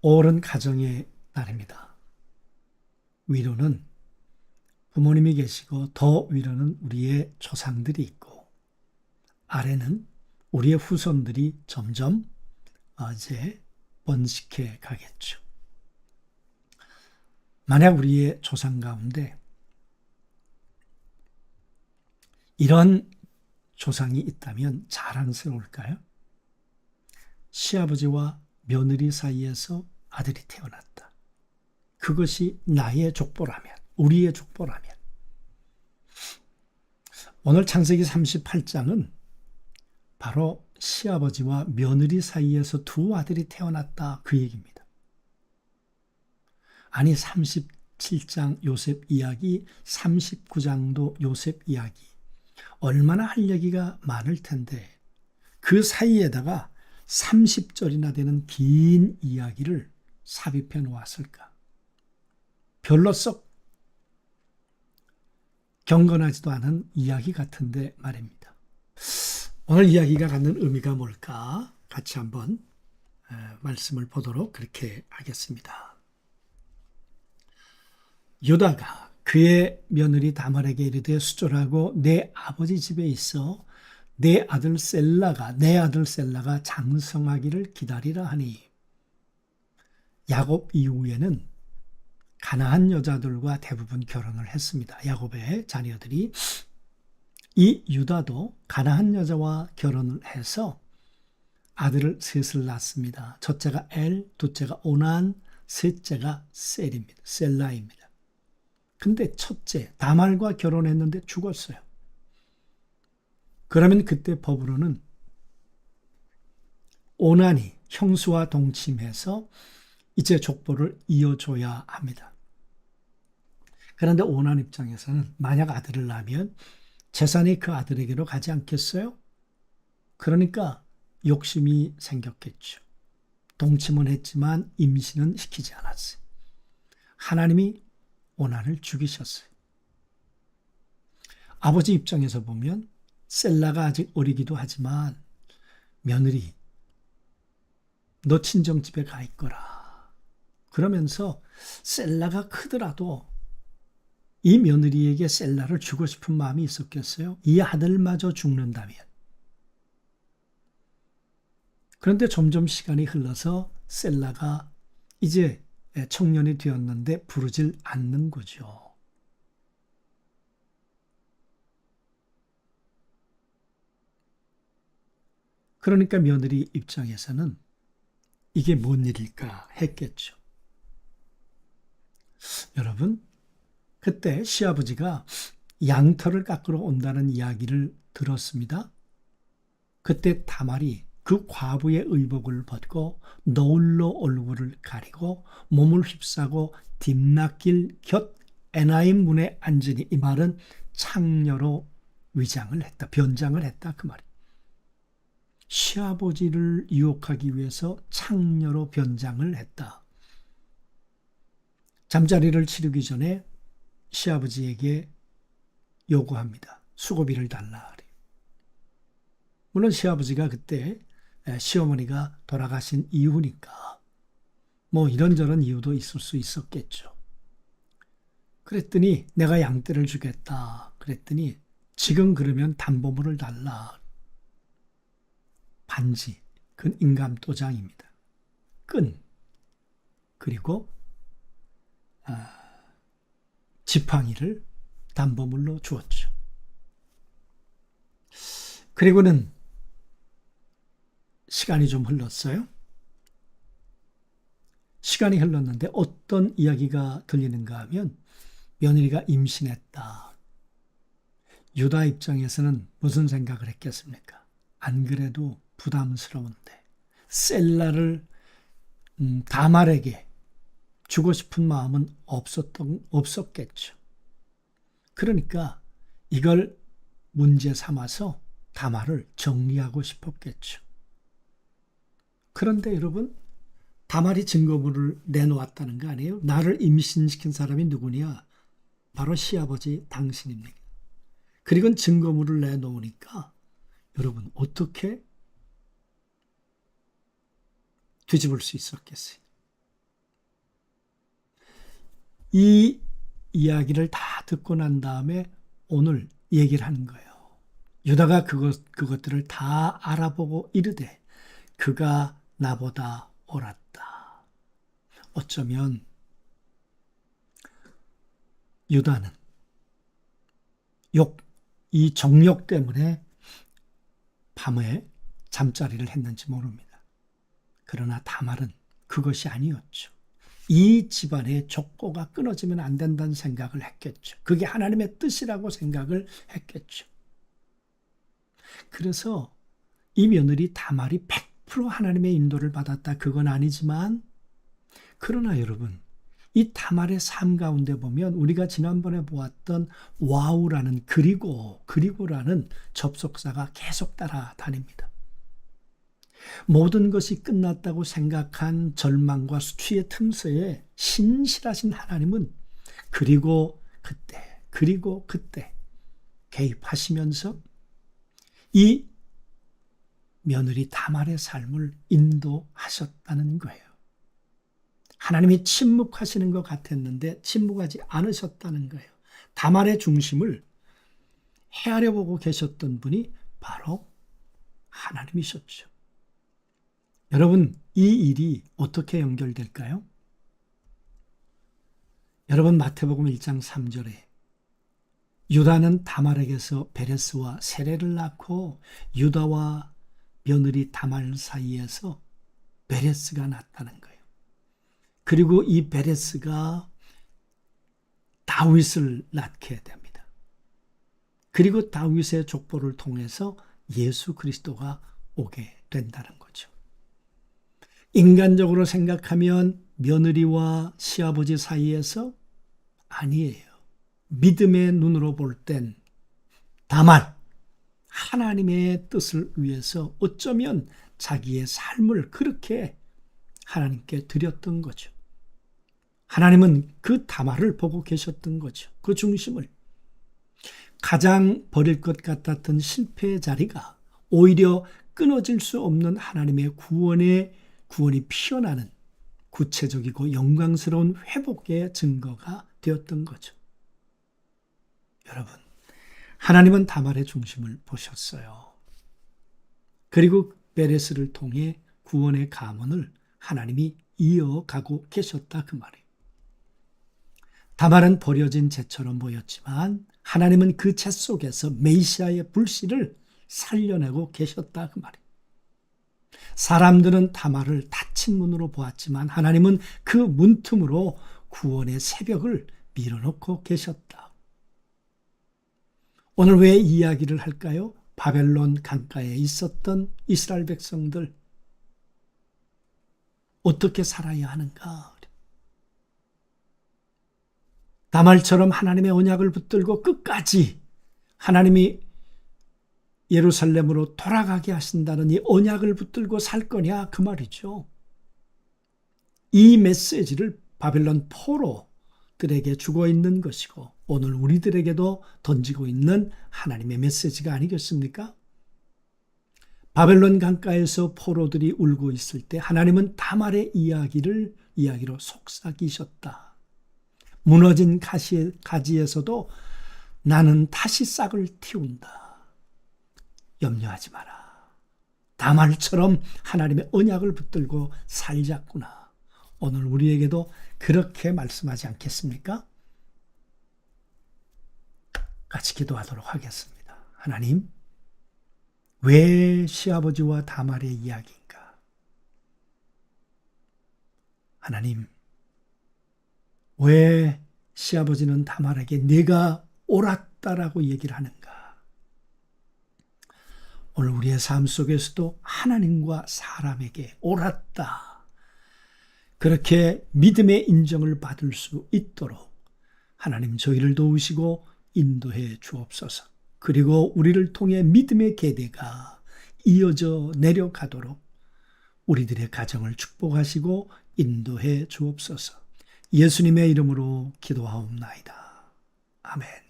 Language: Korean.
옳은 가정의 날입니다. 위로는 부모님이 계시고 더 위로는 우리의 조상들이 있고 아래는 우리의 후손들이 점점 이제 번식해 가겠죠. 만약 우리의 조상 가운데 이런 조상이 있다면 자랑스러울까요? 시아버지와 며느리 사이에서 아들이 태어났다. 그것이 나의 족보라면, 우리의 족보라면. 오늘 창세기 38장은 바로 시아버지와 며느리 사이에서 두 아들이 태어났다 그 얘기입니다. 아니 37장 요셉 이야기, 39장도 요셉 이야기 얼마나 할 얘기가 많을 텐데 그 사이에다가 30절이나 되는 긴 이야기를 삽입해 놓았을까? 별로 썩 경건하지도 않은 이야기 같은데 말입니다. 오늘 이야기가 갖는 의미가 뭘까? 같이 한번 말씀을 보도록 그렇게 하겠습니다. 유다가 그의 며느리 다말에게 이르되 수절하고 내 아버지 집에 있어 내 아들 셀라가 장성하기를 기다리라 하니 야곱 이후에는 가나안 여자들과 대부분 결혼을 했습니다. 야곱의 자녀들이. 이 유다도 가나안 여자와 결혼을 해서 아들을 셋을 낳습니다. 첫째가 엘, 둘째가 오난, 셋째가 셀라입니다. 근데 첫째 다말과 결혼했는데 죽었어요. 그러면 그때 법으로는 오난이 형수와 동침해서 이제 족보를 이어줘야 합니다. 그런데 오난 입장에서는 만약 아들을 낳으면 재산이 그 아들에게로 가지 않겠어요? 그러니까 욕심이 생겼겠죠. 동침은 했지만 임신은 시키지 않았어요. 하나님이 오난을 죽이셨어요. 아버지 입장에서 보면 셀라가 아직 어리기도 하지만 며느리 너 친정집에 가 있거라. 그러면서 셀라가 크더라도 이 며느리에게 셀라를 주고 싶은 마음이 있었겠어요? 이 아들마저 죽는다면. 그런데 점점 시간이 흘러서 셀라가 이제 청년이 되었는데 부르질 않는 거죠. 그러니까 며느리 입장에서는 이게 뭔 일일까 했겠죠. 여러분, 그때 시아버지가 양털을 깎으러 온다는 이야기를 들었습니다. 그때 다말이 그 과부의 의복을 벗고 너울로 얼굴을 가리고 몸을 휩싸고 딥낫길 곁 에나임 문에 앉으니 이 말은 창녀로 위장을 했다. 변장을 했다. 그 말이. 시아버지를 유혹하기 위해서 창녀로 변장을 했다. 잠자리를 치르기 전에 시아버지에게 요구합니다. 수고비를 달라. 물론 시아버지가 그때 시어머니가 돌아가신 이유니까 뭐 이런저런 이유도 있을 수 있었겠죠. 그랬더니 내가 양떼를 주겠다. 그랬더니 지금 그러면 담보물을 달라. 반지, 그건 인감도장입니다. 끈, 그리고 지팡이를 담보물로 주었죠. 그리고는 시간이 좀 흘렀어요. 시간이 흘렀는데 어떤 이야기가 들리는가 하면 며느리가 임신했다. 유다 입장에서는 무슨 생각을 했겠습니까? 안 그래도 부담스러운데 셀라를 다말에게 주고 싶은 마음은 없었겠죠. 그러니까 이걸 문제 삼아서 다말을 정리하고 싶었겠죠. 그런데 여러분, 다말이 증거물을 내놓았다는 거 아니에요? 나를 임신시킨 사람이 누구냐? 바로 시아버지 당신입니다. 그리고 증거물을 내놓으니까 여러분 어떻게 뒤집을 수 있었겠어요? 이 이야기를 다 듣고 난 다음에 오늘 얘기를 하는 거예요. 유다가 그것들을 다 알아보고 이르되 그가 나보다 옳았다. 어쩌면 유다는 이 정욕 때문에 밤에 잠자리를 했는지 모릅니다. 그러나 다말은 그것이 아니었죠. 이 집안의 족보가 끊어지면 안 된다는 생각을 했겠죠. 그게 하나님의 뜻이라고 생각을 했겠죠. 그래서 이 며느리 다말이 100% 하나님의 인도를 받았다. 그건 아니지만, 그러나 여러분, 이 다말의 삶 가운데 보면 우리가 지난번에 보았던 와우라는 그리고라는 접속사가 계속 따라다닙니다. 모든 것이 끝났다고 생각한 절망과 수치의 틈새에 신실하신 하나님은 그리고 그때 개입하시면서 이 며느리 다말의 삶을 인도하셨다는 거예요. 하나님이 침묵하시는 것 같았는데 침묵하지 않으셨다는 거예요. 다말의 중심을 헤아려 보고 계셨던 분이 바로 하나님이셨죠. 여러분, 이 일이 어떻게 연결될까요? 여러분, 마태복음 1장 3절에 유다는 다말에게서 베레스와 세레를 낳고 유다와 며느리 다말 사이에서 베레스가 났다는 거예요. 그리고 이 베레스가 다윗을 낳게 됩니다. 그리고 다윗의 족보를 통해서 예수 그리스도가 오게 된다는 거죠. 인간적으로 생각하면 며느리와 시아버지 사이에서 아니에요. 믿음의 눈으로 볼 땐 다만 하나님의 뜻을 위해서 어쩌면 자기의 삶을 그렇게 하나님께 드렸던 거죠. 하나님은 그 다말을 보고 계셨던 거죠. 그 중심을. 가장 버릴 것 같았던 실패의 자리가 오히려 끊어질 수 없는 하나님의 구원이 피어나는 구체적이고 영광스러운 회복의 증거가 되었던 거죠. 여러분, 하나님은 다말의 중심을 보셨어요. 그리고 베레스를 통해 구원의 가문을 하나님이 이어가고 계셨다 그 말이에요. 다말은 버려진 재처럼 보였지만 하나님은 그 재 속에서 메시아의 불씨를 살려내고 계셨다 그 말이에요. 사람들은 다말을 닫힌 문으로 보았지만 하나님은 그 문틈으로 구원의 새벽을 밀어넣고 계셨다. 오늘 왜 이야기를 할까요? 바벨론 강가에 있었던 이스라엘 백성들 어떻게 살아야 하는가? 다말처럼 하나님의 언약을 붙들고 끝까지 하나님이 예루살렘으로 돌아가게 하신다는 이 언약을 붙들고 살 거냐 그 말이죠. 이 메시지를 바벨론 포로들에게 주고 있는 것이고 오늘 우리들에게도 던지고 있는 하나님의 메시지가 아니겠습니까? 바벨론 강가에서 포로들이 울고 있을 때 하나님은 다말의 이야기로 속삭이셨다. 무너진 가지에서도 나는 다시 싹을 틔운다. 염려하지 마라. 다말처럼 하나님의 언약을 붙들고 살자꾸나. 오늘 우리에게도 그렇게 말씀하지 않겠습니까? 같이 기도하도록 하겠습니다. 하나님, 왜 시아버지와 다말의 이야기인가? 하나님, 왜 시아버지는 다말에게 네가 옳았다라고 얘기를 하는가? 오늘 우리의 삶 속에서도 하나님과 사람에게 옳았다. 그렇게 믿음의 인정을 받을 수 있도록 하나님 저희를 도우시고 인도해 주옵소서. 그리고 우리를 통해 믿음의 계대가 이어져 내려가도록 우리들의 가정을 축복하시고 인도해 주옵소서. 예수님의 이름으로 기도하옵나이다. 아멘.